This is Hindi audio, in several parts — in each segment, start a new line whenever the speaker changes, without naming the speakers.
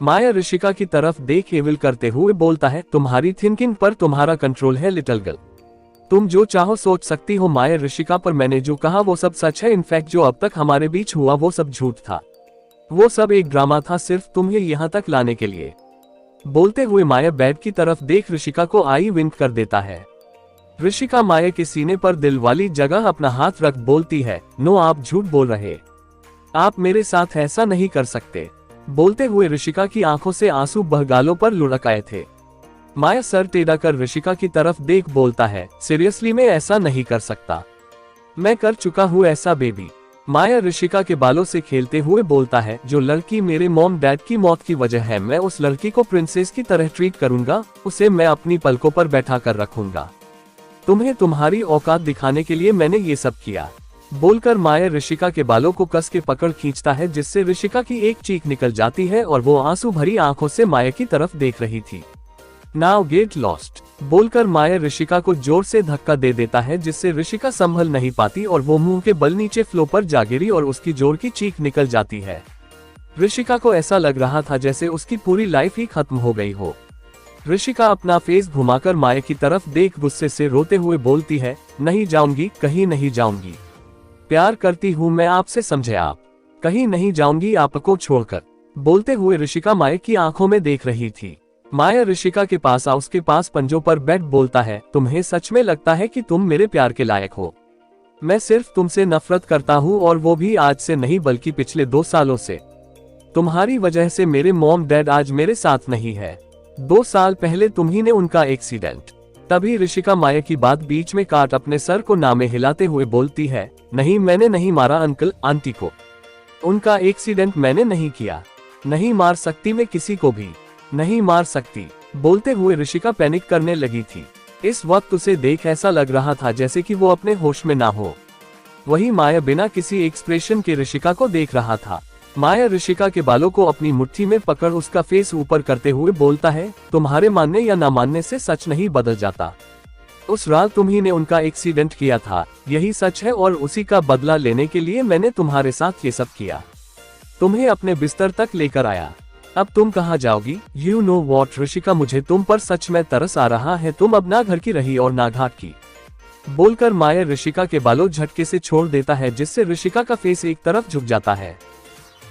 माया ऋषिका की तरफ देख एविल करते हुए बोलता है, तुम्हारी थिंकिंग पर तुम्हारा कंट्रोल है लिटिल गर्ल, तुम जो चाहो सोच सकती हो। माया ऋषिका, पर मैंने जो कहा वो सब सच है। इनफैक्ट जो अब तक हमारे बीच हुआ वो सब झूठ था, वो सब एक ड्रामा था सिर्फ तुम्हें यहाँ तक लाने के लिए। बोलते हुए माया बेड की तरफ देख ऋषिका को आई विंक कर देता है। ऋषिका माया के सीने पर दिल वाली जगह अपना हाथ रख बोलती है, नो आप झूठ बोल रहे, आप मेरे साथ ऐसा नहीं कर सकते। बोलते हुए ऋषिका की आंखों से आंसू बह गालों पर लुढ़क आए थे। माया सर टेढ़ा कर ऋषिका की तरफ देख बोलता है, सीरियसली मैं ऐसा नहीं कर सकता, मैं कर चुका हूँ ऐसा बेबी। माया ऋषिका के बालों से खेलते हुए बोलता है, जो लड़की मेरे मॉम डैड की मौत की वजह है, मैं उस लड़की को प्रिंसेस की तरह ट्रीट करूंगा, उसे मैं अपनी पलकों पर बैठा कर रखूंगा। तुम्हें तुम्हारी औकात दिखाने के लिए मैंने ये सब किया। बोलकर माया ऋषिका के बालों को कस के पकड़ खींचता है, जिससे ऋषिका की एक चीख निकल जाती है और वो आंसू भरी आंखों से माया की तरफ देख रही थी। नाउ गेट लॉस्ट बोलकर माया ऋषिका को जोर से धक्का दे देता है, जिससे ऋषिका संभल नहीं पाती और वो मुंह के बल नीचे फ्लो पर जा गिरी और उसकी जोर की चीख निकल जाती है। ऋषिका को ऐसा लग रहा था जैसे उसकी पूरी लाइफ ही खत्म हो गई हो। ऋषिका अपना फेस घुमाकर माया की तरफ देख गुस्से से रोते हुए बोलती है, नहीं जाऊंगी, कहीं नहीं जाऊंगी, प्यार करती हूँ मैं आपसे, समझे आप, कहीं नहीं जाऊंगी आपको छोड़कर। बोलते हुए ऋषिका माया की आंखों में देख रही थी। माया ऋषिका के पास आ उसके पास पंजों पर बैठ बोलता है, तुम्हें सच में लगता है कि तुम मेरे प्यार के लायक हो? मैं सिर्फ तुमसे नफरत करता हूँ, और वो भी आज से नहीं बल्कि पिछले 2 सालों से। तुम्हारी वजह से मेरे मॉम डैड आज मेरे साथ नहीं है। 2 साल पहले तुम्ही ने उनका एक्सीडेंट। तभी ऋषिका माया की बात बीच में काट अपने सर को नामे हिलाते हुए बोलती है, नहीं मैंने नहीं मारा अंकल आंटी को, उनका एक्सीडेंट मैंने नहीं किया, नहीं मार सकती मैं किसी को भी, नहीं मार सकती। बोलते हुए ऋषिका पैनिक करने लगी थी। इस वक्त उसे देख ऐसा लग रहा था जैसे कि वो अपने होश में ना हो। वही माया बिना किसी एक्सप्रेशन के ऋषिका को देख रहा था। माया ऋषिका के बालों को अपनी मुट्ठी में पकड़ उसका फेस ऊपर करते हुए बोलता है, तुम्हारे मानने या ना मानने से सच नहीं बदल जाता। उस रात तुम्ही ने उनका एक्सीडेंट किया था, यही सच है, और उसी का बदला लेने के लिए मैंने तुम्हारे साथ ये सब किया, तुम्हें अपने बिस्तर तक लेकर आया। अब तुम कहाँ जाओगी? यू नो वॉट ऋषिका, मुझे तुम पर सच में तरस आ रहा है, तुम अब ना घर की रही और ना घाट की। बोलकर माया ऋषिका के बालों झटके से छोड़ देता है, जिससे ऋषिका का फेस एक तरफ झुक जाता है।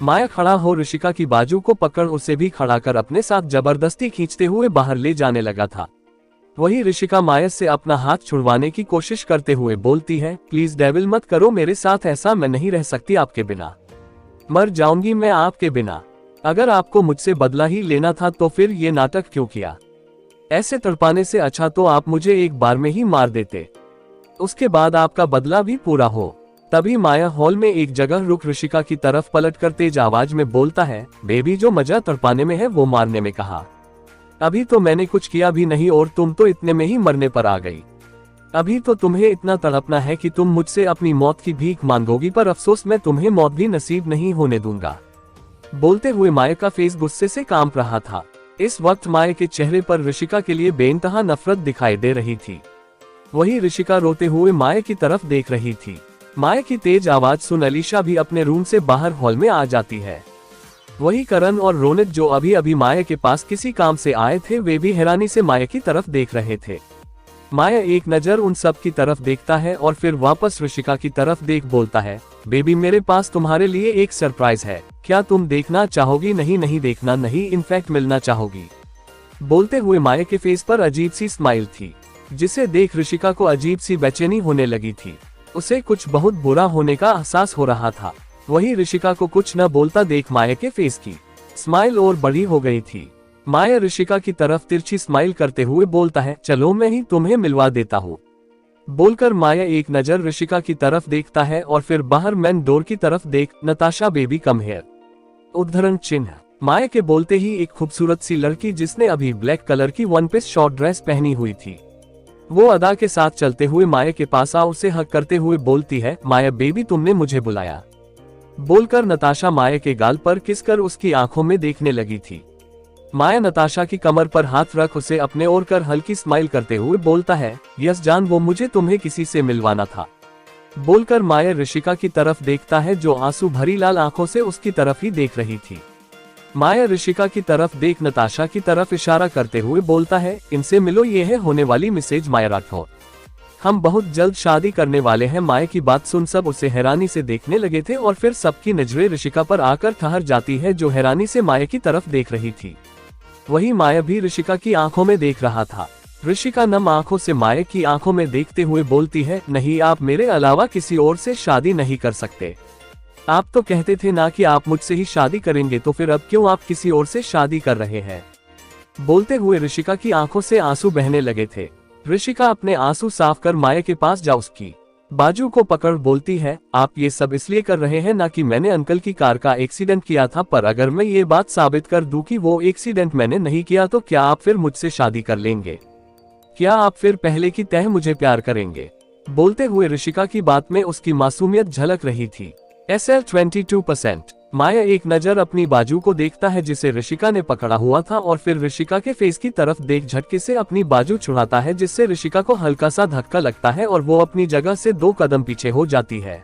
माया खड़ा हो ऋषिका की बाजू को पकड़ उसे भी खड़ा कर अपने साथ जबरदस्ती खींचते हुए बाहर ले जाने लगा था। वही ऋषिका माया से अपना हाथ छुड़वाने की कोशिश करते हुए बोलती है, प्लीज डेविल मत करो मेरे साथ ऐसा, मैं नहीं रह सकती आपके बिना, मर जाऊंगी मैं आपके बिना। अगर आपको मुझसे बदला ही लेना था तो फिर ये नाटक क्यों किया? ऐसे तड़पाने से अच्छा तो आप मुझे एक बार में ही मार देते, उसके बाद आपका बदला भी पूरा हो। तभी माया हॉल में एक जगह रुक ऋषिका की तरफ पलटकर तेज आवाज में बोलता है, बेबी जो मजा तड़पाने में है वो मारने में कहा। अभी तो मैंने कुछ किया भी नहीं और तुम तो इतने में ही मरने पर आ गई। अभी तो तुम्हें इतना तड़पना है कि तुम मुझसे अपनी मौत की भीख मांगोगी, पर अफसोस मैं तुम्हें मौत भी नसीब नहीं होने दूंगा। बोलते हुए माया का फेस गुस्से से कांप रहा था। इस वक्त माया के चेहरे पर ऋषिका के लिए बेइंतहा नफरत दिखाई दे रही थी। वही ऋषिका रोते हुए माया की तरफ देख रही थी। माया की तेज आवाज सुन अलीशा भी अपने रूम से बाहर हॉल में आ जाती है। वही करण और रोनित जो अभी अभी माया के पास किसी काम से आए थे, वे भी हैरानी से माया की तरफ देख रहे थे। माया एक नजर उन सब की तरफ देखता है और फिर वापस ऋषिका की तरफ देख बोलता है, बेबी मेरे पास तुम्हारे लिए एक सरप्राइज है, क्या तुम देखना चाहोगी? नहीं नहीं देखना नहीं, इनफैक्ट मिलना चाहोगी। बोलते हुए माया के फेस पर अजीब सी स्माइल थी, जिसे देख ऋषिका को अजीब सी बेचैनी होने लगी थी। उसे कुछ बहुत बुरा होने का एहसास हो रहा था। वही ऋषिका को कुछ न बोलता देख माया के फेस की स्माइल और बड़ी हो गई थी। माया ऋषिका की तरफ तिरछी स्माइल करते हुए बोलता है, चलो मैं ही तुम्हें मिलवा देता हूँ। बोलकर माया एक नजर ऋषिका की तरफ देखता है और फिर बाहर मेन डोर की तरफ देख, नताशा बेबी कम हियर, उद्धरण चिन्ह। माया के बोलते ही एक खूबसूरत सी लड़की जिसने अभी ब्लैक कलर की वन पीस शॉर्ट ड्रेस पहनी हुई थी, वो अदा के साथ चलते हुए माया के पास आ उसे हक करते हुए बोलती है, माया बेबी तुमने मुझे बुलाया। बोलकर नताशा माया के गाल पर किसकर उसकी आंखों में देखने लगी थी। माया नताशा की कमर पर हाथ रख उसे अपने ओर कर हल्की स्माइल करते हुए बोलता है, यस जान, वो मुझे तुम्हें किसी से मिलवाना था। बोलकर माया ऋषिका की तरफ देखता है जो आंसू भरी लाल आंखों से उसकी तरफ ही देख रही थी। माया ऋषिका की तरफ देख नताशा की तरफ इशारा करते हुए बोलता है, इनसे मिलो, ये है होने वाली मिसेज माया राठौर। हम बहुत जल्द शादी करने वाले हैं। माया की बात सुन सब उसे हैरानी से देखने लगे थे और फिर सबकी नजरें ऋषिका पर आकर ठहर जाती है, जो हैरानी से माया की तरफ देख रही थी। वही माया भी ऋषिका की आंखों में देख रहा था। ऋषिका नम आंखों से माया की आंखों में देखते हुए बोलती है, नहीं, आप मेरे अलावा किसी और से शादी नहीं कर सकते। आप तो कहते थे ना कि आप मुझसे ही शादी करेंगे, तो फिर अब क्यों आप किसी और से शादी कर रहे हैं? बोलते हुए ऋषिका की आंखों से आंसू बहने लगे थे। ऋषिका अपने आंसू साफ कर माया के पास जा उसकी बाजू को पकड़ बोलती है, आप ये सब इसलिए कर रहे हैं ना कि मैंने अंकल की कार का एक्सीडेंट किया था, पर अगर मैं ये बात साबित कर दूं कि वो एक्सीडेंट मैंने नहीं किया, तो क्या आप फिर मुझसे शादी कर लेंगे? क्या आप फिर पहले की तरह मुझे प्यार करेंगे? बोलते हुए ऋषिका की बात में उसकी मासूमियत झलक रही थी। SL 22%। माया एक नजर अपनी बाजू को देखता है जिसे ऋषिका ने पकड़ा हुआ था और फिर ऋषिका के फेस की तरफ देख झटके से अपनी बाजू छुड़ाता है, जिससे ऋषिका को हल्का सा धक्का लगता है और वो अपनी जगह से 2 कदम पीछे हो जाती है।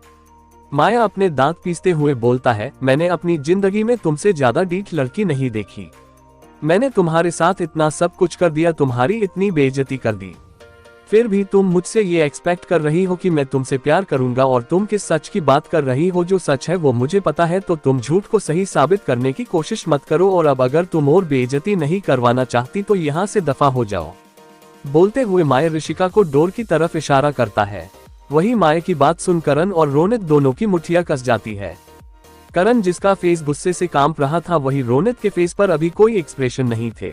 माया अपने दांत पीसते हुए बोलता है, मैंने अपनी जिंदगी में तुमसे ज्यादा ढीठ लड़की नहीं देखी। मैंने तुम्हारे साथ इतना सब कुछ कर दिया, तुम्हारी इतनी बेइज्जती कर दी, फिर भी तुम मुझसे ये एक्सपेक्ट कर रही हो कि मैं तुमसे प्यार करूंगा, और तुम किस सच की बात कर रही हो? जो सच है वो मुझे पता है, तो तुम झूठ को सही साबित करने की कोशिश मत करो, और अब अगर तुम और बेइज्जती नहीं करवाना चाहती तो यहाँ से दफा हो जाओ। बोलते हुए माया ऋषिका को डोर की तरफ इशारा करता है। वही माया की बात सुन करण और रोनित दोनों की मुठ्ठियां कस जाती है। करण जिसका फेस गुस्से से कांप रहा था, वही रोनित के फेस पर अभी कोई एक्सप्रेशन नहीं थे।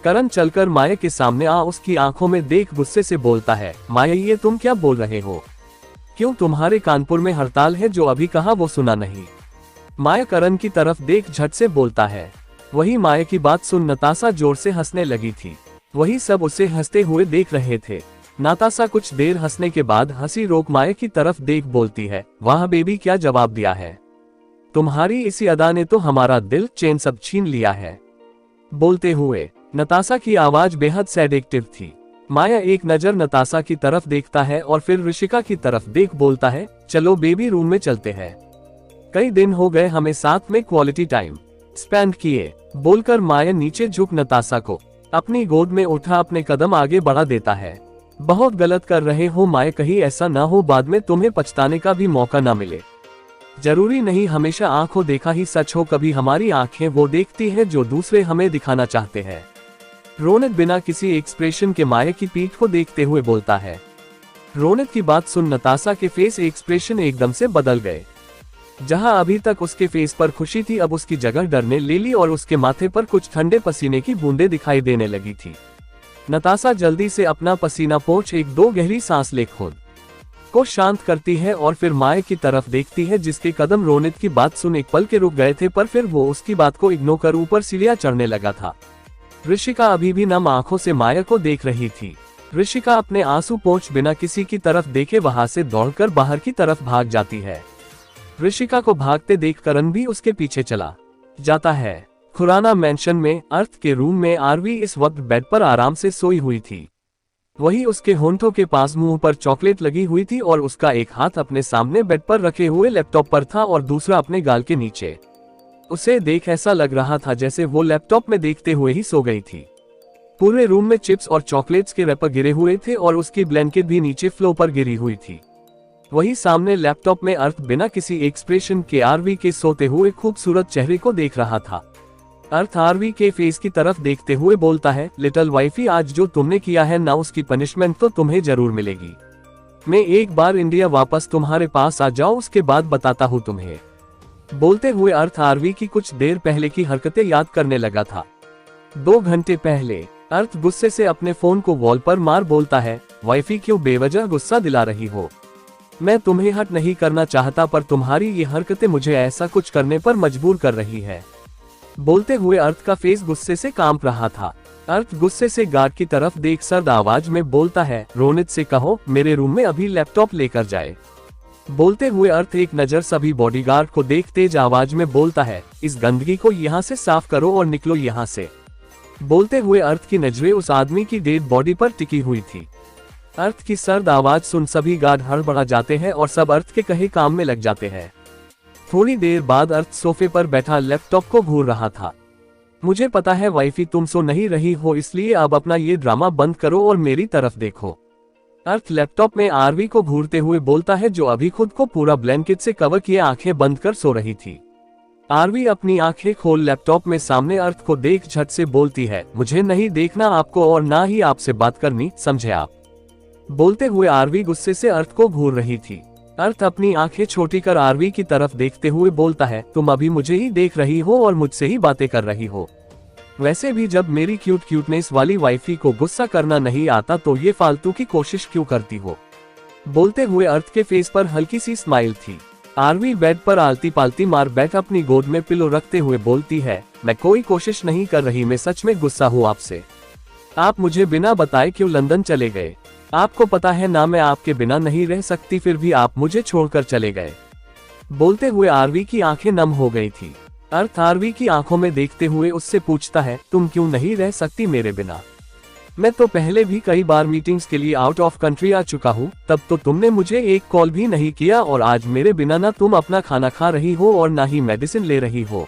करण चलकर माया के सामने आ उसकी आंखों में देख गुस्से से बोलता है, माया ये तुम क्या बोल रहे हो? क्यों तुम्हारे कानपुर में हड़ताल है? जो अभी कहा वो सुना नहीं? माया करण की तरफ देख झट से बोलता है। वही माया की बात सुन नताशा जोर से हंसने लगी थी। वही सब उसे हंसते हुए देख रहे थे। नताशा कुछ देर हंसने के बाद हंसी रोक माया की तरफ देख बोलती है, वाह बेबी, क्या जवाब दिया है? तुम्हारी इसी अदा ने तो हमारा दिल चैन सब छीन लिया है। बोलते हुए नताशा की आवाज बेहद सेडेक्टिव थी। माया एक नजर नताशा की तरफ देखता है और फिर ऋषिका की तरफ देख बोलता है, चलो बेबी, रूम में चलते हैं। कई दिन हो गए हमें साथ में क्वालिटी टाइम स्पेंड किए। बोलकर माया नीचे झुक नताशा को अपनी गोद में उठा अपने कदम आगे बढ़ा देता है। बहुत गलत कर रहे हो माया, कहीं ऐसा ना हो बाद में तुम्हें पछताने का भी मौका ना मिले। जरूरी नहीं हमेशा आंखों देखा ही सच हो, कभी हमारी आंखें वो देखती है जो दूसरे हमें दिखाना चाहते हैं। रोनित बिना किसी एक्सप्रेशन के माया की पीठ को देखते हुए बोलता है। रोनित की बात सुन नताशा के फेस एक्सप्रेशन एकदम से बदल गए। जहां अभी तक उसके फेस पर खुशी थी, अब उसकी जगह डरने ले ली और उसके माथे पर कुछ ठंडे पसीने की बूंदें दिखाई देने लगी थी। नताशा जल्दी से अपना पसीना पोंछ 1-2 गहरी सांस ले खुद को शांत करती है और फिर माया की तरफ देखती है, जिसके कदम रोनित की बात सुन एक पल के रुक गए थे, पर फिर वो उसकी बात को इग्नोर कर ऊपर सीढ़ियां चढ़ने लगा था। ऋषिका अभी भी नम आंखों से माया को देख रही थी। ऋषिका अपने आंसू पोंछ बिना किसी की तरफ देखे वहां से दौड़कर बाहर की तरफ भाग जाती है। ऋषिका को भागते देख करण भी उसके पीछे चला जाता है। खुराना मेंशन में अर्थ के रूम में आरवी इस वक्त बेड पर आराम से सोई हुई थी। वही उसके होंठों के पास मुंह पर चॉकलेट लगी हुई थी और उसका एक हाथ अपने सामने बेड पर रखे हुए लैपटॉप पर था और दूसरा अपने गाल के नीचे। उसे देख ऐसा लग रहा था जैसे वो लैपटॉप में देखते हुए ही सो गई थी। पूरे रूम में चिप्स और चॉकलेट्स के रैपर गिरे हुए थे और उसकी ब्लैंकेट भी नीचे फ्लोर पर गिरी हुई थी। वही सामने लैपटॉप में अर्थ बिना किसी एक्सप्रेशन के आरवी के सोते हुए खूबसूरत चेहरे को देख रहा था। अर्थ आरवी के फेस की तरफ देखते हुए बोलता है, लिटिल वाइफी, आज जो तुमने किया है ना, उसकी पनिशमेंट तो तुम्हें जरूर मिलेगी। मैं एक बार इंडिया वापस तुम्हारे पास आ जाऊं, उसके बाद बताता हूँ तुम्हें। बोलते हुए अर्थ आरवी की कुछ देर पहले की हरकतें याद करने लगा था। 2 घंटे पहले अर्थ गुस्से से अपने फोन को वॉल पर मार बोलता है, वाइफी क्यों बेवजह गुस्सा दिला रही हो? मैं तुम्हें हर्ट नहीं करना चाहता, पर तुम्हारी ये हरकतें मुझे ऐसा कुछ करने पर मजबूर कर रही है। बोलते हुए अर्थ का फेस गुस्से से कांप रहा था। अर्थ गुस्से से गार्ड की तरफ देख सर्द आवाज में बोलता है, रोनित से कहो मेरे रूम में अभी लैपटॉप लेकर जाए। बोलते हुए अर्थ एक नजर सभी बॉडीगार्ड को देख तेज आवाज में बोलता है, इस गंदगी को यहाँ से साफ करो और निकलो यहाँ से। बोलते हुए अर्थ की नजरें उस आदमी की डेड बॉडी पर टिकी हुई थी। अर्थ की सर्द आवाज सुन सभी गार्ड हड़बड़ा जाते हैं और सब अर्थ के कहे काम में लग जाते हैं। थोड़ी देर बाद अर्थ सोफे पर बैठा लैपटॉप को घूर रहा था। मुझे पता है वाइफी तुम सो नहीं रही हो, इसलिए अब अपना ये ड्रामा बंद करो और मेरी तरफ देखो। अर्थ लैपटॉप में आरवी को घूरते हुए बोलता है, जो अभी खुद को पूरा ब्लैंकेट से कवर किए आंखें बंद कर सो रही थी। आरवी अपनी आंखें खोल लैपटॉप में सामने अर्थ को देख झट से बोलती है, मुझे नहीं देखना आपको और ना ही आपसे बात करनी, समझे आप। बोलते हुए आरवी गुस्से से अर्थ को घूर रही थी। अर्थ अपनी आंखें छोटी कर आरवी की तरफ देखते हुए बोलता है, तुम अभी मुझे ही देख रही हो और मुझसे ही बातें कर रही हो। वैसे भी जब मेरी क्यूटनेस वाली वाइफी को गुस्सा करना नहीं आता तो ये फालतू की कोशिश क्यों करती हो। बोलते हुए अर्थ के फेस पर हल्की सी स्माइल थी। आरवी बेड पर आलती पालती मार बैठ अपनी गोद में पिलो रखते हुए बोलती है, मैं कोई कोशिश नहीं कर रही, मैं सच में गुस्सा हूँ आपसे। आप मुझे बिना बताए क्यों लंदन चले गए? आपको पता है ना मैं आपके बिना नहीं रह सकती, फिर भी आप मुझे छोड़कर चले गए। बोलते हुए आरवी की आंखें नम हो गई थी। अर्थ आरवी की आंखों में देखते हुए उससे पूछता है, तुम क्यों नहीं रह सकती मेरे बिना? मैं तो पहले भी कई बार मीटिंग्स के लिए आउट ऑफ कंट्री आ चुका हूँ, तब तो तुमने मुझे एक कॉल भी नहीं किया और आज मेरे बिना ना तुम अपना खाना खा रही हो और ना ही मेडिसिन ले रही हो।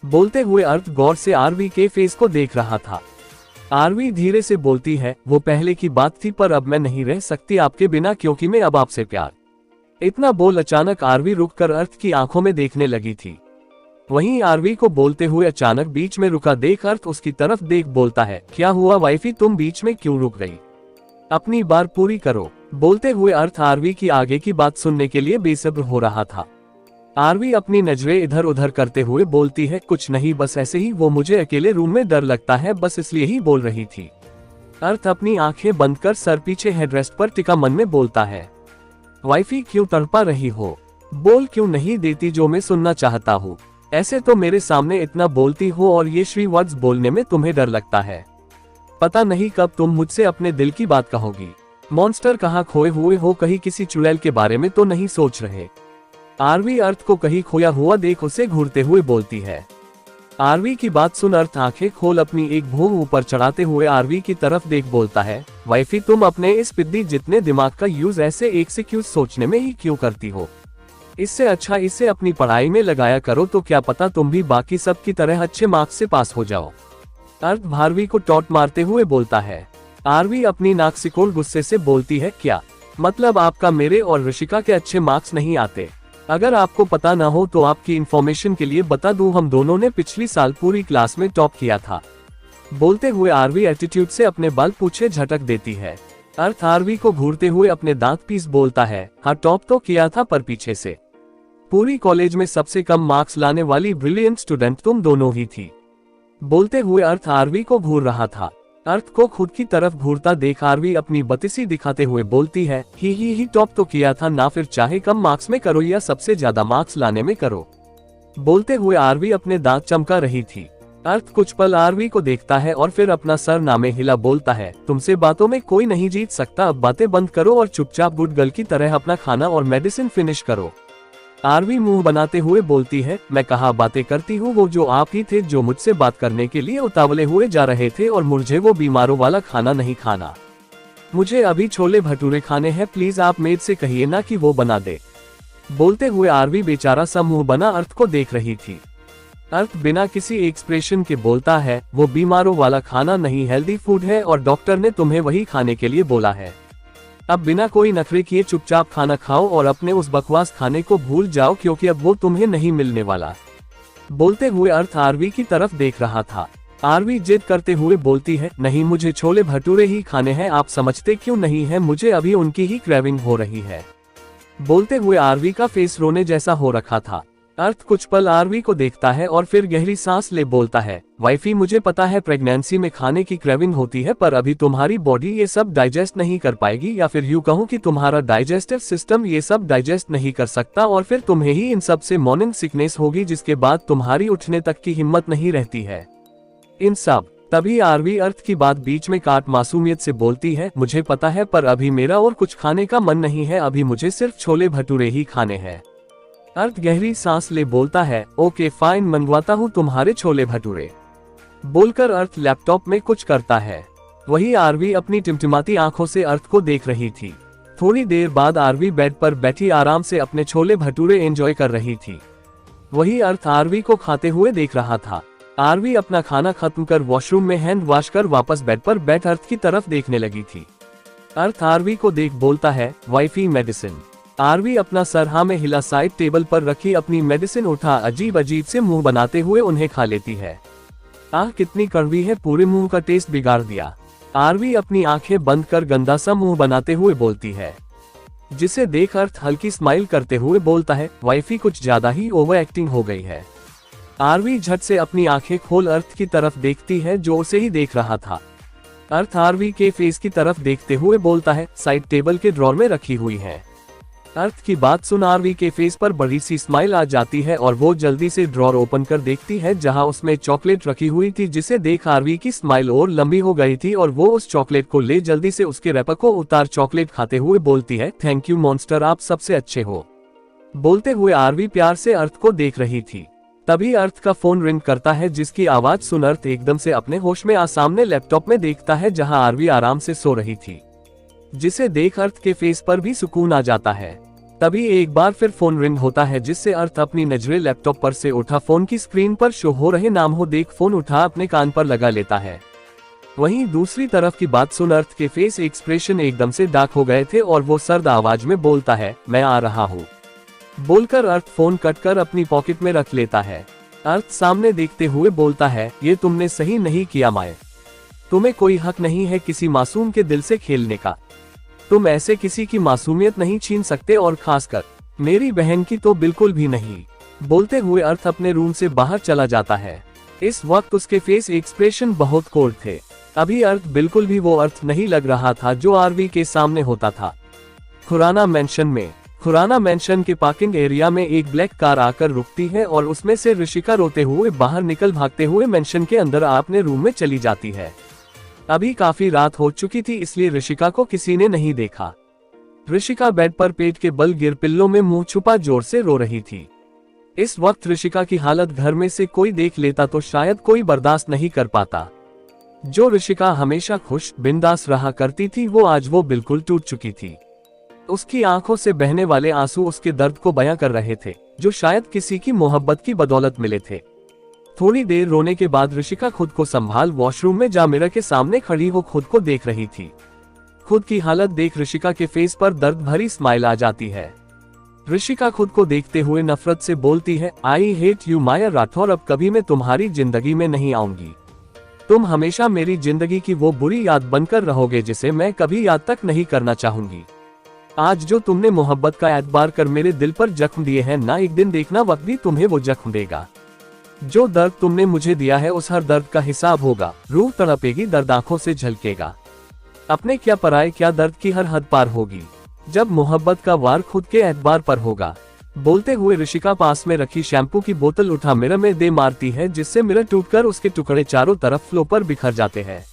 बोलते हुए अर्थ गौर से आरवी के फेस को देख रहा था। आरवी धीरे से बोलती है, वो पहले की बात थी, पर अब मैं नहीं रह सकती आपके बिना, क्योंकि मैं अब आपसे प्यार। इतना बोल अचानक आरवी रुककर अर्थ की आंखों में देखने लगी थी। वहीं आरवी को बोलते हुए अचानक बीच में रुका देख अर्थ उसकी तरफ देख बोलता है, क्या हुआ वाइफी, तुम बीच में क्यों रुक गई? अपनी बात पूरी करो। बोलते हुए अर्थ आरवी की आगे की बात सुनने के लिए बेसब्र हो रहा था। आरवी अपनी नजरें इधर उधर करते हुए बोलती है, कुछ नहीं, बस ऐसे ही, वो मुझे अकेले रूम में डर लगता है, बस इसलिए ही बोल रही थी। अर्थ अपनी आंखें बंद कर सर पीछे हेडरेस्ट पर टिका मन में बोलता है, वाइफी क्यों तड़पा रही हो? बोल क्यों नहीं देती जो मैं सुनना चाहता हूँ? ऐसे तो मेरे सामने इतना बोलती हो और ये श्री वर्ड्स बोलने में तुम्हें डर लगता है। पता नहीं कब तुम मुझसे अपने दिल की बात कहोगी। मॉन्स्टर कहाँ खोए हुए हो, कहीं किसी चुड़ैल के बारे में तो नहीं सोच रहे? आरवी अर्थ को कहीं खोया हुआ देख उसे घूरते हुए बोलती है। आरवी की बात सुन अर्थ आंखें खोल अपनी एक भौं ऊपर चढ़ाते हुए आरवी की तरफ देख बोलता है, वाइफी तुम अपने इस पिद्दी जितने दिमाग का यूज ऐसे एक से क्यों सोचने में ही क्यों करती हो? इससे अच्छा इसे अपनी पढ़ाई में लगाया करो, तो क्या पता तुम भी बाकी सब की तरह अच्छे मार्क्स से पास हो जाओ। अर्थ आरवी को टॉट मारते हुए बोलता है। आरवी अपनी नाक सिकोड़ गुस्से से बोलती है, क्या मतलब आपका मेरे और ऋषिका के अच्छे मार्क्स नहीं आते? अगर आपको पता ना हो तो आपकी इंफॉर्मेशन के लिए बता दूं, हम दोनों ने पिछली साल पूरी क्लास में टॉप किया था। बोलते हुए आरवी एटीट्यूड से अपने बाल पूछे झटक देती है। अर्थ आरवी को घूरते हुए अपने दांत पीस बोलता है, हाँ टॉप तो किया था, पर पीछे से। पूरी कॉलेज में सबसे कम मार्क्स लाने वाली ब्रिलियंट स्टूडेंट तुम दोनों ही थी। बोलते हुए अर्थ आरवी को घूर रहा था। अर्थ को खुद की तरफ घूरता देख आरवी अपनी बतिसी दिखाते हुए बोलती है, ही टॉप तो किया था ना, फिर चाहे कम मार्क्स में करो या सबसे ज्यादा मार्क्स लाने में करो। बोलते हुए आरवी अपने दांत चमका रही थी। अर्थ कुछ पल आरवी को देखता है और फिर अपना सर नामे हिला बोलता है, तुमसे बातों में कोई नहीं जीत सकता, अब बातें बंद करो और चुपचाप गुड गर्ल की तरह अपना खाना और मेडिसिन फिनिश करो। आरवी मुंह बनाते हुए बोलती है, मैं कहाँ बातें करती हूँ, वो जो आप ही थे जो मुझसे बात करने के लिए उतावले हुए जा रहे थे और मुझे वो बीमारों वाला खाना नहीं खाना। मुझे अभी छोले भटूरे खाने हैं, प्लीज आप मेड से कहिए ना कि वो बना दे। बोलते हुए आरवी बेचारा सा मुंह बना अर्थ को देख रही थी। अर्थ बिना किसी एक्सप्रेशन के बोलता है, वो बीमारों वाला खाना नहीं हेल्दी फूड है और डॉक्टर ने तुम्हें वही खाने के लिए बोला है। अब बिना कोई नखरे किए चुपचाप खाना खाओ और अपने उस बकवास खाने को भूल जाओ, क्योंकि अब वो तुम्हें नहीं मिलने वाला। बोलते हुए अर्थ आरवी की तरफ देख रहा था। आरवी जिद करते हुए बोलती है, नहीं मुझे छोले भटूरे ही खाने हैं, आप समझते क्यों नहीं है, मुझे अभी उनकी ही क्रेविंग हो रही है। बोलते हुए आरवी का फेस रोने जैसा हो रखा था। अर्थ कुछ पल आरवी को देखता है और फिर गहरी सांस ले बोलता है, वाइफी मुझे पता है प्रेगनेंसी में खाने की क्रेविंग होती है, पर अभी तुम्हारी बॉडी ये सब डाइजेस्ट नहीं कर पाएगी, या फिर यूं कहूं कि तुम्हारा डाइजेस्टिव सिस्टम ये सब डाइजेस्ट नहीं कर सकता और फिर तुम्हें ही इन सब से मॉर्निंग सिकनेस होगी, जिसके बाद तुम्हारी उठने तक की हिम्मत नहीं रहती है। इन सब तभी आरवी अर्थ की बात बीच में काट मासूमियत से बोलती है, मुझे पता है, पर अभी मेरा और कुछ खाने का मन नहीं है, अभी मुझे सिर्फ छोले भटूरे ही खाने हैं। अर्थ गहरी सांस ले बोलता है, ओके फाइन, मंगवाता हूँ तुम्हारे छोले भटूरे। बोलकर अर्थ लैपटॉप में कुछ करता है। वही आरवी अपनी टिमटिमाती आंखों से अर्थ को देख रही थी। थोड़ी देर बाद आरवी बेड पर बैठी आराम से अपने छोले भटूरे एंजॉय कर रही थी। वही अर्थ आरवी को खाते हुए देख रहा था। आरवी अपना खाना खत्म कर वॉशरूम में हैंड वॉश कर वापस बेड पर बैठ अर्थ की तरफ देखने लगी थी। अर्थ आरवी को देख बोलता है, वाइफी मेडिसिन। आरवी अपना सर हाँ में हिला साइड टेबल पर रखी अपनी मेडिसिन उठा अजीब अजीब से मुंह बनाते हुए उन्हें खा लेती है। आह कितनी कड़वी है, पूरे मुंह का टेस्ट बिगाड़ दिया। आरवी अपनी आंखें बंद कर गंदा सा मुंह बनाते हुए बोलती है, जिसे देख अर्थ हल्की स्माइल करते हुए बोलता है, वाइफी कुछ ज्यादा ही ओवर एक्टिंग हो गई है। आरवी झट से अपनी आंखें खोल अर्थ की तरफ देखती है जो उसे ही देख रहा था। अर्थ आरवी के फेस की तरफ देखते हुए बोलता है, साइड टेबल के ड्रॉर में रखी हुई है। अर्थ की बात सुन आरवी के फेस पर बड़ी सी स्माइल आ जाती है और वो जल्दी से ड्रॉर ओपन कर देखती है जहां उसमें चॉकलेट रखी हुई थी, जिसे देख आरवी की स्माइल और लंबी हो गई थी और वो उस चॉकलेट को ले जल्दी से उसके रैपर को उतार चॉकलेट खाते हुए बोलती है, थैंक यू मॉन्स्टर, आप सबसे अच्छे हो। बोलते हुए आरवी प्यार से अर्थ को देख रही थी। तभी अर्थ का फोन रिंग करता है, जिसकी आवाज सुन अर्थ एकदम से अपने होश में सामने लैपटॉप में देखता है जहां आरवी आराम से सो रही थी, जिसे देख अर्थ के फेस पर भी सुकून आ जाता है। तभी एक बार फिर फोन रिंग होता है, जिससे अर्थ अपनी नजरें लैपटॉप पर से उठा फोन की स्क्रीन पर शो हो रहे नाम हो देख फोन उठा अपने कान पर लगा लेता है। वहीं दूसरी तरफ की बात सुन अर्थ के फेस एक्सप्रेशन एकदम से डार्क हो गए थे और वो सर्द आवाज में बोलता है, मैं आ रहा हूँ। बोलकर अर्थ फोन कट कर अपनी पॉकेट में रख लेता है। अर्थ सामने देखते हुए बोलता है, ये तुमने सही नहीं किया माए, तुम्हें कोई हक नहीं है किसी मासूम के दिल से खेलने का। तुम ऐसे किसी की मासूमियत नहीं छीन सकते और खासकर मेरी बहन की तो बिल्कुल भी नहीं। बोलते हुए अर्थ अपने रूम से बाहर चला जाता है। इस वक्त उसके फेस एक्सप्रेशन बहुत कोल्ड थे। अभी अर्थ बिल्कुल भी वो अर्थ नहीं लग रहा था जो आरवी के सामने होता था। खुराना मेंशन के पार्किंग एरिया में एक ब्लैक कार आकर रुकती है और उसमें से ऋषिका रोते हुए बाहर निकल भागते हुए मेंशन के अंदर अपने रूम में चली जाती है। अभी काफी रात हो चुकी थी, इसलिए ऋषिका को किसी ने नहीं देखा। ऋषिका बेड पर पेट के बल गिर पिल्लों में मुंह छुपा जोर से रो रही थी। इस वक्त ऋषिका की हालत घर में से कोई देख लेता तो शायद कोई बर्दाश्त नहीं कर पाता। जो ऋषिका हमेशा खुश बिंदास रहा करती थी, वो बिल्कुल टूट चुकी थी। उसकी आंखों से बहने वाले आंसू उसके दर्द को बयां कर रहे थे, जो शायद किसी की मोहब्बत की बदौलत मिले थे। थोड़ी देर रोने के बाद ऋषिका खुद को संभाल वॉशरूम में जा मिरर के सामने खड़ी हो खुद को देख रही थी। खुद की हालत देख ऋषिका के फेस पर दर्द भरी स्माइल आ जाती है। ऋषिका खुद को देखते हुए नफरत से बोलती है, आई हेट यू माया राठौर, अब कभी मैं तुम्हारी जिंदगी में नहीं आऊंगी। तुम हमेशा मेरी जिंदगी की वो बुरी याद बनकर रहोगे जिसे मैं कभी याद तक नहीं करना चाहूंगी। आज जो तुमने मोहब्बत का एतबार कर मेरे दिल पर जख्म दिए हैं ना, एक दिन देखना वक्त भी तुम्हें वो जख्म देगा। जो दर्द तुमने मुझे दिया है उस हर दर्द का हिसाब होगा। रूह तड़पेगी, दर्द आंखों से झलकेगा। अपने क्या पराए क्या दर्द की हर हद पार होगी, जब मोहब्बत का वार खुद के एतबार पर होगा। बोलते हुए ऋषिका पास में रखी शैम्पू की बोतल उठा मिरर में दे मारती है, जिससे मिरर टूटकर उसके टुकड़े चारों तरफ फ्लो पर बिखर जाते हैं।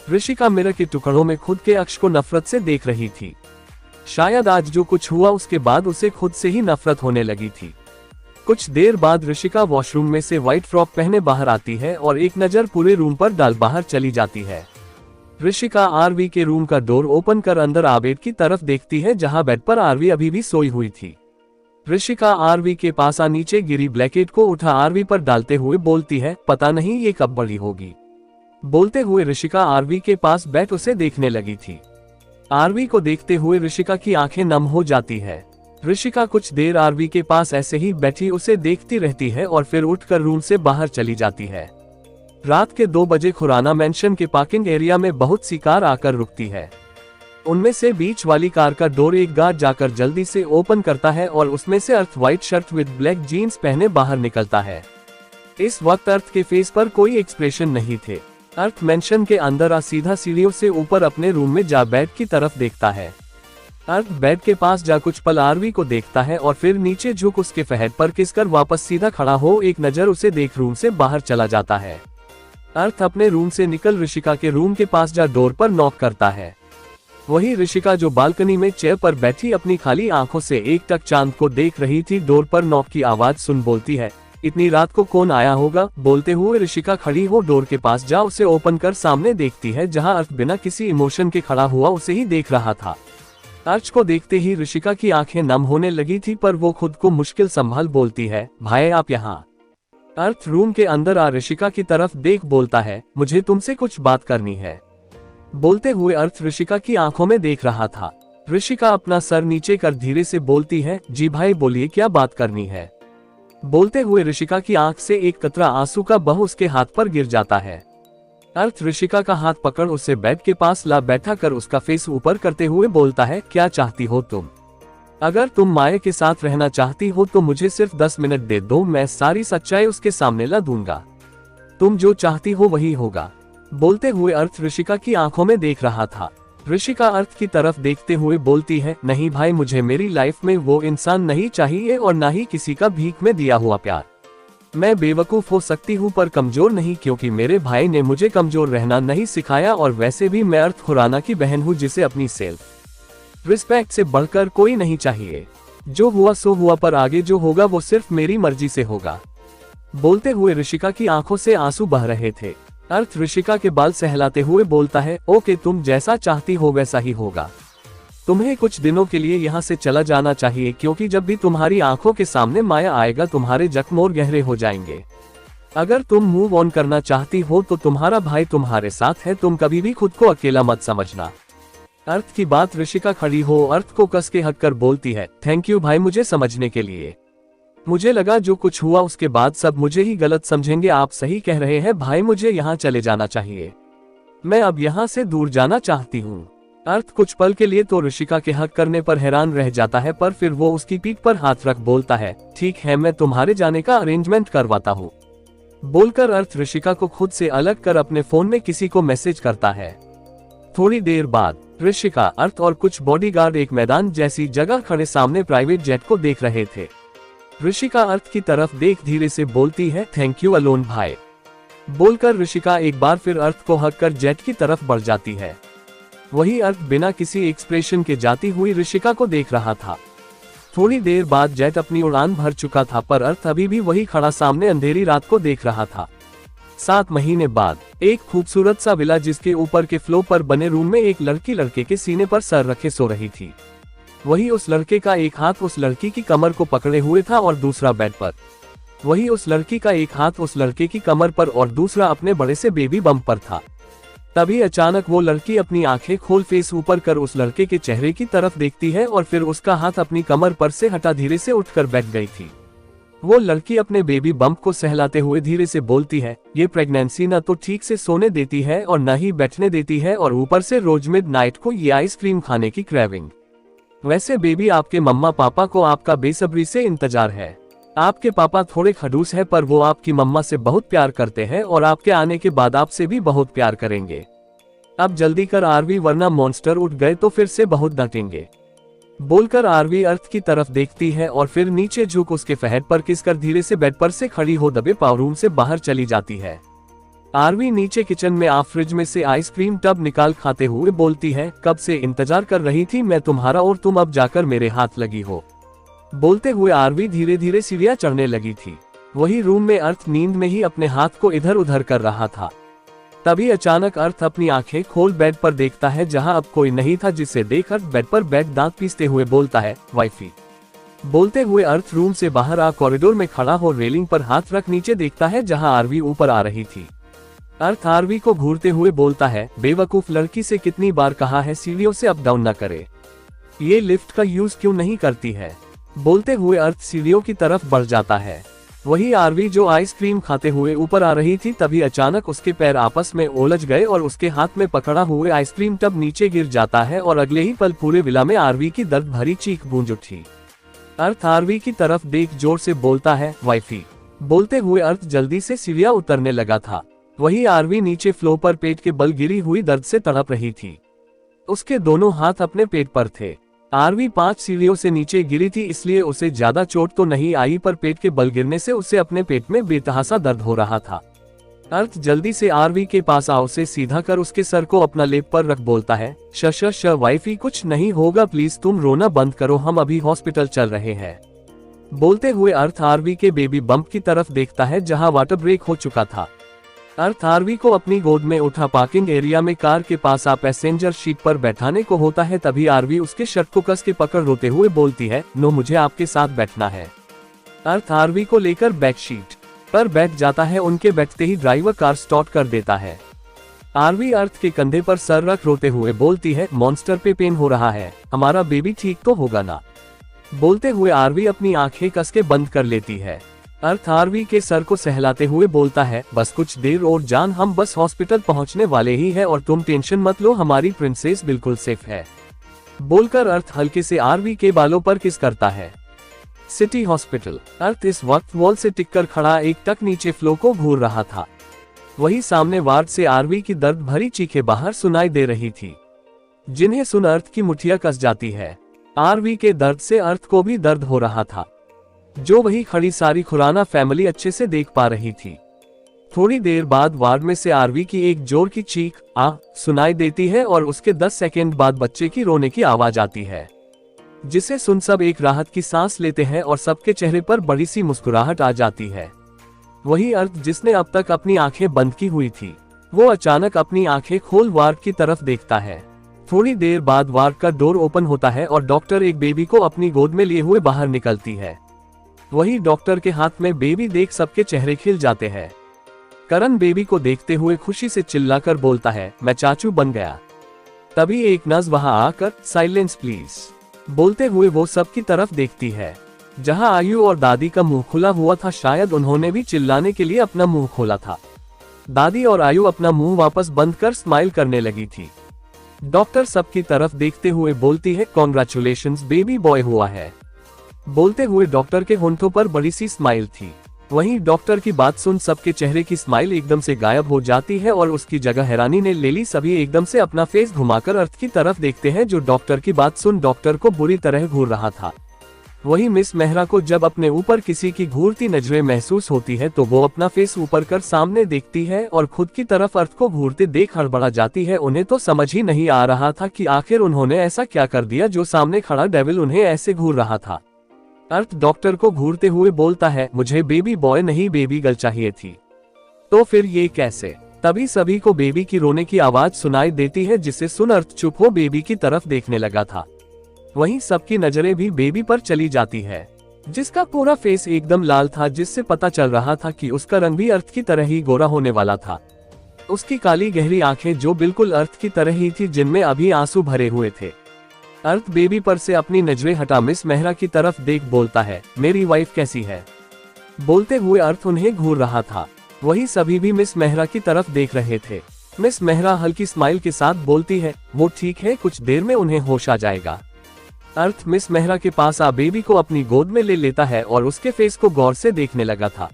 ऋषिका मिरर के टुकड़ों में खुद के अक्ष को नफरत से देख रही थी। शायद आज जो कुछ हुआ उसके बाद उसे खुद से ही नफरत होने लगी थी। कुछ देर बाद ऋषिका वॉशरूम में से व्हाइट फ्रॉक पहने बाहर आती है और एक नजर पूरे रूम पर डाल बाहर चली जाती है। ऋषिका आरवी के रूम का डोर ओपन कर अंदर आबेद की तरफ देखती है, जहां बेड पर आरवी अभी भी सोई हुई थी। ऋषिका आरवी के पास नीचे गिरी ब्लैंकेट को उठा आरवी पर डालते हुए बोलती है, पता नहीं ये कब बड़ी होगी। बोलते हुए ऋषिका आरवी के पास बैठ उसे देखने लगी थी। आरवी को देखते हुए ऋषिका की आंखें नम हो जाती है। ऋषिका कुछ देर आरवी के पास ऐसे ही बैठी उसे देखती रहती है और फिर उठकर रूम से बाहर चली जाती है। रात के 2 बजे खुराना मेंशन के पार्किंग एरिया में बहुत सी कार आकर रुकती है। उनमें से बीच वाली कार का डोर एक गार्ड जाकर जल्दी से ओपन करता है और उसमें से अर्थ white shirt with black jeans पहने बाहर निकलता है। इस वक्त अर्थ के फेस पर कोई एक्सप्रेशन नहीं थे। अर्थ मेंशन के अंदर सीधा सीढ़ियों से ऊपर अपने रूम में जा बेड की तरफ देखता है। अर्थ बेड के पास जा कुछ पल आरवी को देखता है और फिर नीचे झुक उसके फहद पर किसकर वापस सीधा खड़ा हो एक नजर उसे देख रूम से बाहर चला जाता है। अर्थ अपने रूम से निकल ऋषिका के रूम के पास जा डोर पर नॉक करता है। वही ऋषिका जो बालकनी में चेयर पर बैठी अपनी खाली आंखों से एकटक चांद को देख रही थी, डोर पर नॉक की आवाज सुन बोलती है, इतनी रात को कौन आया होगा। बोलते हुए ऋषिका खड़ी हो डोर के पास जा उसे ओपन कर सामने देखती है, जहां अर्थ बिना किसी इमोशन के खड़ा हुआ उसे ही देख रहा था। अर्थ को देखते ही ऋषिका की आंखें नम होने लगी थी, पर वो खुद को मुश्किल संभाल बोलती है, भाई आप यहाँ। अर्थ रूम के अंदर आ ऋषिका की तरफ देख बोलता है, मुझे तुमसे कुछ बात करनी है। बोलते हुए अर्थ ऋषिका की आंखों में देख रहा था। ऋषिका अपना सर नीचे कर धीरे से बोलती है, जी भाई बोलिए क्या बात करनी है। बोलते हुए ऋषिका की आंख से एक कतरा आंसू का बह उसके हाथ पर गिर जाता है। अर्थ ऋषिका का हाथ पकड़ उसे बेड के पास ला बैठा कर उसका फेस ऊपर करते हुए बोलता है, क्या चाहती हो तुम? अगर तुम माया के साथ रहना चाहती हो तो मुझे सिर्फ 10 मिनट दे दो, मैं सारी सच्चाई उसके सामने ला दूंगा। तुम जो चाहती हो वही होगा। बोलते हुए अर्थ ऋषिका की आंखों में देख रहा था। ऋषिका अर्थ की तरफ देखते हुए बोलती है, नहीं भाई, मुझे मेरी लाइफ में वो इंसान नहीं चाहिए और ना ही किसी का भीख में दिया हुआ प्यार। मैं बेवकूफ हो सकती हूँ पर कमजोर नहीं, क्योंकि मेरे भाई ने मुझे कमजोर रहना नहीं सिखाया, और वैसे भी मैं अर्थ खुराना की बहन हूँ जिसे अपनी सेल्फ रिस्पेक्ट से बढ़कर कोई नहीं चाहिए। जो हुआ सो हुआ, पर आगे जो होगा वो सिर्फ मेरी मर्जी से होगा। बोलते हुए ऋषिका की आंखों से आंसू बह रहे थे। अर्थ ऋषिका के बाल सहलाते हुए बोलता है, ओके, तुम जैसा चाहती हो वैसा ही होगा। तुम्हें कुछ दिनों के लिए यहाँ से चला जाना चाहिए, क्योंकि जब भी तुम्हारी आंखों के सामने माया आएगा तुम्हारे जख्म और गहरे हो जाएंगे। अगर तुम मूव ऑन करना चाहती हो तो तुम्हारा भाई तुम्हारे साथ है, तुम कभी भी खुद को अकेला मत समझना। अर्थ की बात ऋषिका खड़ी हो अर्थ को कस के हक कर बोलती है, थैंक यू भाई मुझे समझने के लिए। मुझे लगा जो कुछ हुआ उसके बाद सब मुझे ही गलत समझेंगे। आप सही कह रहे हैं भाई, मुझे यहाँ चले जाना चाहिए। मैं अब यहाँ से दूर जाना चाहती हूँ। अर्थ कुछ पल के लिए तो ऋषिका के हक करने पर हैरान रह जाता है, पर फिर वो उसकी पीठ पर हाथ रख बोलता है, ठीक है, मैं तुम्हारे जाने का अरेंजमेंट करवाता हूँ। बोलकर अर्थ ऋषिका को खुद से अलग कर अपने फोन में किसी को मैसेज करता है। थोड़ी देर बाद ऋषिका, अर्थ और कुछ बॉडीगार्ड एक मैदान जैसी जगह खड़े सामने प्राइवेट जेट को देख रहे थे। ऋषिका अर्थ की तरफ देख धीरे से बोलती है, थैंक यू अलोन भाई। बोलकर ऋषिका एक बार फिर अर्थ को हक कर जेट की तरफ बढ़ जाती है। वही अर्थ बिना किसी एक्सप्रेशन के जाती हुई ऋषिका को देख रहा था। थोड़ी देर बाद जेट अपनी उड़ान भर चुका था, पर अर्थ अभी भी वही खड़ा सामने अंधेरी रात को देख रहा था। 7 महीने बाद एक खूबसूरत सा विला जिसके ऊपर के फ्लोर पर बने रूम में एक लड़की लड़के के सीने पर सर रखे सो रही थी। वही उस लड़के का एक हाथ उस लड़की की कमर को पकड़े हुए था और दूसरा बेड पर। वही उस लड़की का एक हाथ उस लड़के की कमर पर और दूसरा अपने बड़े से बेबी बम्प पर था। तभी अचानक वो लड़की अपनी आंखें खोल फेस ऊपर कर उस लड़के के चेहरे की तरफ देखती है और फिर उसका हाथ अपनी कमर पर से हटा धीरे से उठकर बैठ गई थी। वो लड़की अपने बेबी बम्प को सहलाते हुए धीरे से बोलती है, ये प्रेगनेंसी न तो ठीक से सोने देती है और न ही बैठने देती है, और ऊपर से रोज मिड नाइट को ये आइसक्रीम खाने की क्रेविंग। वैसे बेबी, आपके मम्मा पापा को आपका बेसब्री से इंतजार है। आपके पापा थोड़े खड़ूस है, पर वो आपकी मम्मा से बहुत प्यार करते हैं और आपके आने के बाद आपसे भी बहुत प्यार करेंगे। अब जल्दी कर आरवी, वरना मॉन्स्टर उठ गए तो फिर से बहुत डांटेंगे। बोलकर आरवी अर्थ की तरफ देखती है और फिर नीचे झुक उसके फहद पर किसकर धीरे से बेड पर से खड़ी हो दबे पाव रूम से बाहर चली जाती है। आरवी नीचे किचन में आप फ्रिज में से आइसक्रीम टब निकाल खाते हुए बोलती है, कब से इंतजार कर रही थी मैं तुम्हारा, और तुम अब जाकर मेरे हाथ लगी हो। बोलते हुए आरवी धीरे धीरे सीढ़ियां चढ़ने लगी थी। वही रूम में अर्थ नींद में ही अपने हाथ को इधर उधर कर रहा था। तभी अचानक अर्थ अपनी आंखें खोल बेड पर देखता है जहां अब कोई नहीं था, जिसे देख अर्थ बेड पर बैठ दांत पीसते हुए बोलता है, वाइफी। बोलते हुए अर्थ रूम से बाहर आ कॉरिडोर में खड़ा हो रेलिंग पर हाथ रख नीचे देखता है जहां आरवी ऊपर आ रही थी। अर्थ आरवी को घूरते हुए बोलता है, बेवकूफ लड़की से कितनी बार कहा है सीढ़ियों से अप डाउन न करे, ये लिफ्ट का यूज क्यों नहीं करती है। बोलते हुए अर्थ सीढ़ियों की तरफ बढ़ जाता है। वही आरवी जो आइसक्रीम खाते हुए ऊपर आ रही थी, तभी अचानक उसके पैर आपस में उलझ गए और उसके हाथ में पकड़ा हुए आइसक्रीम टब नीचे गिर जाता है और अगले ही पल पूरे विला में आरवी की दर्द भरी चीख गूंज उठी। अर्थ आरवी की तरफ देख जोर से बोलता है, वाइफी। बोलते हुए अर्थ जल्दी से सीढ़ियां उतरने लगा था। वही आरवी नीचे फ्लोर पर पेट के बल गिरी हुई दर्द से तड़प रही थी। उसके दोनों हाथ अपने पेट पर थे। आरवी 5 सीढ़ियों से नीचे गिरी थी, इसलिए उसे ज्यादा चोट तो नहीं आई, पर पेट के बल गिरने से उसे अपने पेट में बेतहासा दर्द हो रहा था। अर्थ जल्दी से आरवी के पास आ उसे सीधा कर उसके सर को अपना लेप पर रख बोलता है, श वाइफी, कुछ नहीं होगा, प्लीज तुम रोना बंद करो, हम अभी हॉस्पिटल चल रहे हैं। बोलते हुए अर्थ आरवी के बेबी बम्प की तरफ देखता है जहां वाटर ब्रेक हो चुका था। अर्थ आरवी को अपनी गोद में उठा पार्किंग एरिया में कार के पास आ पैसेंजर सीट पर बैठाने को होता है, तभी आरवी उसके शर्ट को कस के पकड़ रोते हुए बोलती है, नो मुझे आपके साथ बैठना है। अर्थ आरवी को लेकर बैक सीट पर बैठ जाता है। उनके बैठते ही ड्राइवर कार स्टार्ट कर देता है। आरवी अर्थ के कंधे पर सर रख रोते हुए बोलती है, मॉन्स्टर पे पेन हो रहा है, हमारा बेबी ठीक तो होगा ना। बोलते हुए आरवी अपनी आंखें कस के बंद कर लेती है। अर्थ आरवी के सर को सहलाते हुए बोलता है, बस कुछ देर और जान, हम बस हॉस्पिटल पहुंचने वाले ही है और तुम टेंशन मत लो, हमारी प्रिंसेस बिल्कुल सेफ है। बोलकर अर्थ हल्के से आरवी के बालों पर किस करता है। City hospital. अर्थ इस वक्त वॉल से टिककर खड़ा एक टक नीचे फ्लो को घूर रहा था। वही सामने वार्ड से आरवी की दर्द भरी चीखें बाहर सुनाई दे रही थी, जिन्हें सुन अर्थ की मुठिया कस जाती है। आरवी के दर्द से अर्थ को भी दर्द हो रहा था, जो वही खड़ी सारी खुराना फैमिली अच्छे से देख पा रही थी। थोड़ी देर बाद वार्ड में से आरवी की एक जोर की चीख आ सुनाई देती है और उसके 10 सेकेंड बाद बच्चे की रोने की आवाज आती है, जिसे सुन सब एक राहत की सांस लेते हैं और सबके चेहरे पर बड़ी सी मुस्कुराहट आ जाती है। वही अर्थ जिसने अब तक अपनी आंखें बंद की हुई थी, वो अचानक अपनी आंखें खोल वार्ड की तरफ देखता है। थोड़ी देर बाद वार्ड का डोर ओपन होता है और डॉक्टर एक बेबी को अपनी गोद में लिए हुए बाहर निकलती है। वही डॉक्टर के हाथ में बेबी देख सबके चेहरे खिल जाते हैं। करण बेबी को देखते हुए खुशी से चिल्लाकर बोलता है, मैं चाचू बन गया। तभी एक नर्स वहां आकर साइलेंस प्लीज बोलते हुए वो सबकी तरफ देखती है। जहां आयु और दादी का मुंह खुला हुआ था, शायद उन्होंने भी चिल्लाने के लिए अपना मुंह खोला था। दादी और आयु अपना मुंह वापस बंद कर स्माइल करने लगी थी। डॉक्टर सबकी तरफ देखते हुए बोलती है, कॉन्ग्रेचुलेशंस बेबी बॉय हुआ है। बोलते हुए डॉक्टर के होंठों पर बड़ी सी स्माइल थी। वहीं डॉक्टर की बात सुन सबके चेहरे की स्माइल एकदम से गायब हो जाती है और उसकी जगह हैरानी ने ले ली। सभी एकदम से अपना फेस घुमाकर अर्थ की तरफ देखते हैं, जो डॉक्टर की बात सुन डॉक्टर को बुरी तरह घूर रहा था। वही मिस मेहरा को जब अपने ऊपर किसी की घूरती नजरें महसूस होती है, तो वो अपना फेस ऊपर कर सामने देखती है और खुद की तरफ अर्थ को घूरते देख हड़बड़ा जाती है। उन्हें तो समझ ही नहीं आ रहा था कि आखिर उन्होंने ऐसा क्या कर दिया जो सामने खड़ा डेविल उन्हें ऐसे घूर रहा था। अर्थ डॉक्टर को घूरते हुए बोलता है, मुझे बेबी बॉय नहीं बेबी गर्ल चाहिए थी। तो फिर ये कैसे? तभी सभी को बेबी की रोने की आवाज सुनाई देती है, जिसे सुन अर्थ चुप हो बेबी की तरफ देखने लगा था। वहीं सबकी नजरें भी बेबी पर चली जाती है, जिसका पूरा फेस एकदम लाल था, जिससे पता चल रहा था कि उसका रंग भी अर्थ की तरह ही गोरा होने वाला था। उसकी काली गहरी आंखें जो बिल्कुल अर्थ की तरह ही थी, जिनमें अभी आंसू भरे हुए थे। अर्थ बेबी पर से अपनी नजरें हटा मिस मेहरा की तरफ देख बोलता है, मेरी वाइफ कैसी है? बोलते हुए अर्थ उन्हें घूर रहा था। वही सभी भी मिस मेहरा की तरफ देख रहे थे। मिस मेहरा हल्की स्माइल के साथ बोलती है, वो ठीक है, कुछ देर में उन्हें होश आ जाएगा। अर्थ मिस मेहरा के पास आ बेबी को अपनी गोद में ले लेता है और उसके फेस को गौर से देखने लगा था।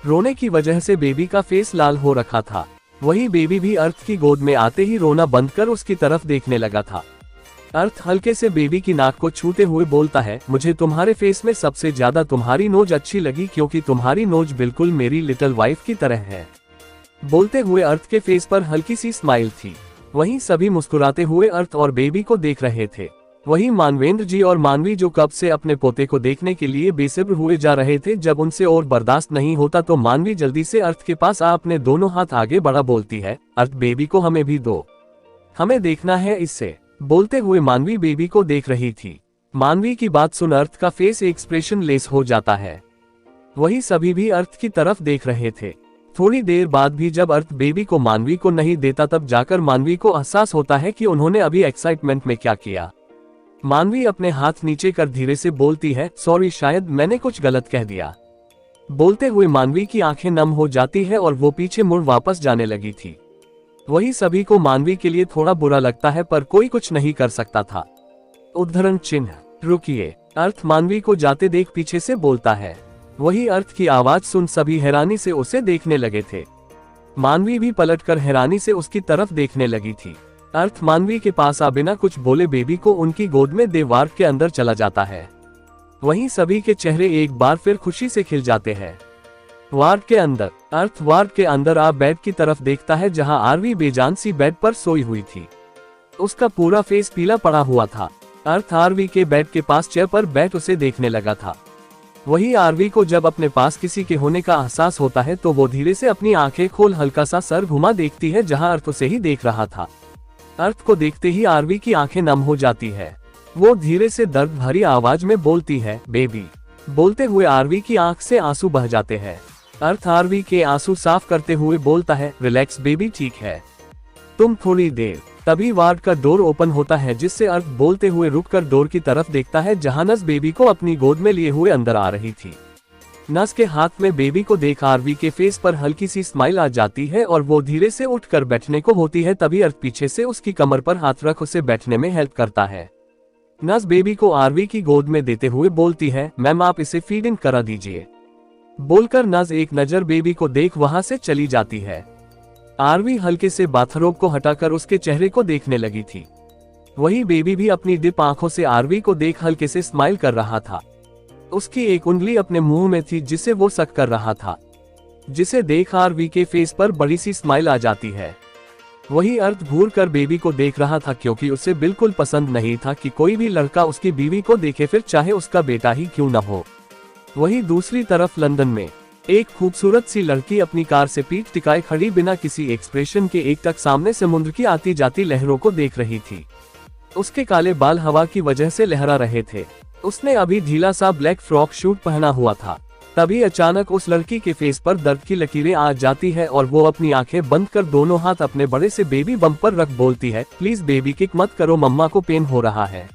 रोने की वजह से बेबी का फेस लाल हो रखा था। वही बेबी भी अर्थ की गोद में आते ही रोना बंद कर उसकी तरफ देखने लगा था। अर्थ हल्के से बेबी की नाक को छूते हुए बोलता है, मुझे तुम्हारे फेस में सबसे ज्यादा तुम्हारी नोज अच्छी लगी, क्योंकि तुम्हारी नोज बिल्कुल मेरी लिटिल वाइफ की तरह है। बोलते हुए अर्थ के फेस पर हल्की सी स्माइल थी। वहीं सभी मुस्कुराते हुए अर्थ और बेबी को देख रहे थे। वहीं मानवेंद्र जी और मानवी जो कब से अपने पोते को देखने के लिए बेसब्र हुए जा रहे थे, जब उनसे और बर्दाश्त नहीं होता तो मानवी जल्दी से अर्थ के पास आ अपने दोनों हाथ आगे बढ़ा बोलती है, अर्थ बेबी को हमें भी दो, हमें देखना है इससे। बोलते हुए मानवी बेबी को देख रही थी। मानवी की बात सुन अर्थ का फेस एक्सप्रेशन लेस हो जाता है। वही सभी भी अर्थ की तरफ देख रहे थे। थोड़ी देर बाद भी जब अर्थ बेबी को मानवी को नहीं देता, तब जाकर मानवी को एहसास होता है कि उन्होंने अभी एक्साइटमेंट में क्या किया। मानवी अपने हाथ नीचे कर धीरे से बोलती है, सॉरी, शायद मैंने कुछ गलत कह दिया। बोलते हुए मानवी की आंखें नम हो जाती है और वो पीछे मुड़ वापस जाने लगी थी। वही सभी को मानवी के लिए थोड़ा बुरा लगता है, पर कोई कुछ नहीं कर सकता था। उद्धरण चिन्ह, रुकिए। अर्थ मानवी को जाते देख पीछे से बोलता है। वही अर्थ की आवाज सुन सभी हैरानी से उसे देखने लगे थे। मानवी भी पलटकर हैरानी से उसकी तरफ देखने लगी थी। अर्थ मानवी के पास आ बिना कुछ बोले बेबी को उनकी गोद में दे वार्ड के अंदर चला जाता है। वहीं सभी के चेहरे एक बार फिर खुशी से खिल जाते हैं। वार्ड के अंदर, अर्थ वार्ड के अंदर आ बेड की तरफ देखता है, जहां आरवी बेजान सी बेड पर सोई हुई थी। उसका पूरा फेस पीला पड़ा हुआ था। अर्थ आरवी के बेड के पास चेयर पर बैठ उसे देखने लगा था। वही आरवी को जब अपने पास किसी के होने का एहसास होता है तो वो धीरे से अपनी आंखें खोल हल्का सा सर घुमा देखती है जहां अर्थ उसे ही देख रहा था। अर्थ को देखते ही आरवी की आंखें नम हो जाती है। वो धीरे से दर्द भरी आवाज में बोलती है, बेबी। बोलते हुए आरवी की आंख से आंसू बह जाते हैं। अर्थ आरवी के आंसू साफ करते हुए बोलता है, रिलैक्स बेबी, ठीक है, तुम थोड़ी देर। तभी वार्ड का डोर ओपन होता है जिससे अर्थ बोलते हुए रुककर डोर की तरफ देखता है जहां नस बेबी को अपनी गोद में लिए हुए अंदर आ रही थी। नस के हाथ में बेबी को देख आरवी के फेस पर हल्की सी स्माइल आ जाती है और वो धीरे से उठकर बैठने को होती है। तभी अर्थ पीछे से उसकी कमर पर हाथ रख उसे बैठने में हेल्प करता है। नस बेबी को आरवी की गोद में देते हुए बोलती है, मैम आप इसे फीड इन करा दीजिए। बोलकर नस एक नजर बेबी को देख वहां से चली जाती है। आरवी हल्के से बाथरोब को हटाकर उसके चेहरे को देखने लगी थी। वही बेबी भी अपनी डिप आंखों से आरवी को देख हल्के से स्माइल कर रहा था। उसकी एक उंगली अपने मुंह में थी जिसे वो सक कर रहा था, जिसे देख आरवी के फेस पर बड़ी सी स्माइल आ जाती है। वही अर्थ घूर कर बेबी को देख रहा था क्योंकि उसे बिल्कुल पसंद नहीं था कि कोई भी लड़का उसकी बीवी को देखे, फिर चाहे उसका बेटा ही क्यों न हो। वही दूसरी तरफ लंदन में एक खूबसूरत सी लड़की अपनी कार से पीठ टिकाए खड़ी बिना किसी एक्सप्रेशन के एकटक सामने समुद्र की आती जाती लहरों को देख रही थी। उसके काले बाल हवा की वजह से लहरा रहे थे। उसने अभी ढीला सा ब्लैक फ्रॉक सूट पहना हुआ था। तभी अचानक उस लड़की के फेस पर दर्द की लकीरें आ जाती है और वो अपनी आंखें बंद कर दोनों हाथ अपने बड़े से बेबी बम्प पर रख बोलती है, प्लीज बेबी किक मत करो, मम्मा को पेन हो रहा है।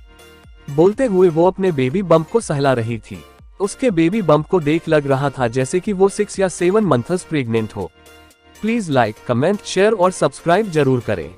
बोलते हुए वो अपने बेबी बम्प को सहला रही थी। उसके बेबी बम्प को देख लग रहा था जैसे कि वो 6 या 7 मंथ्स प्रेग्नेंट हो। प्लीज लाइक, कमेंट, शेयर और सब्सक्राइब जरूर करें।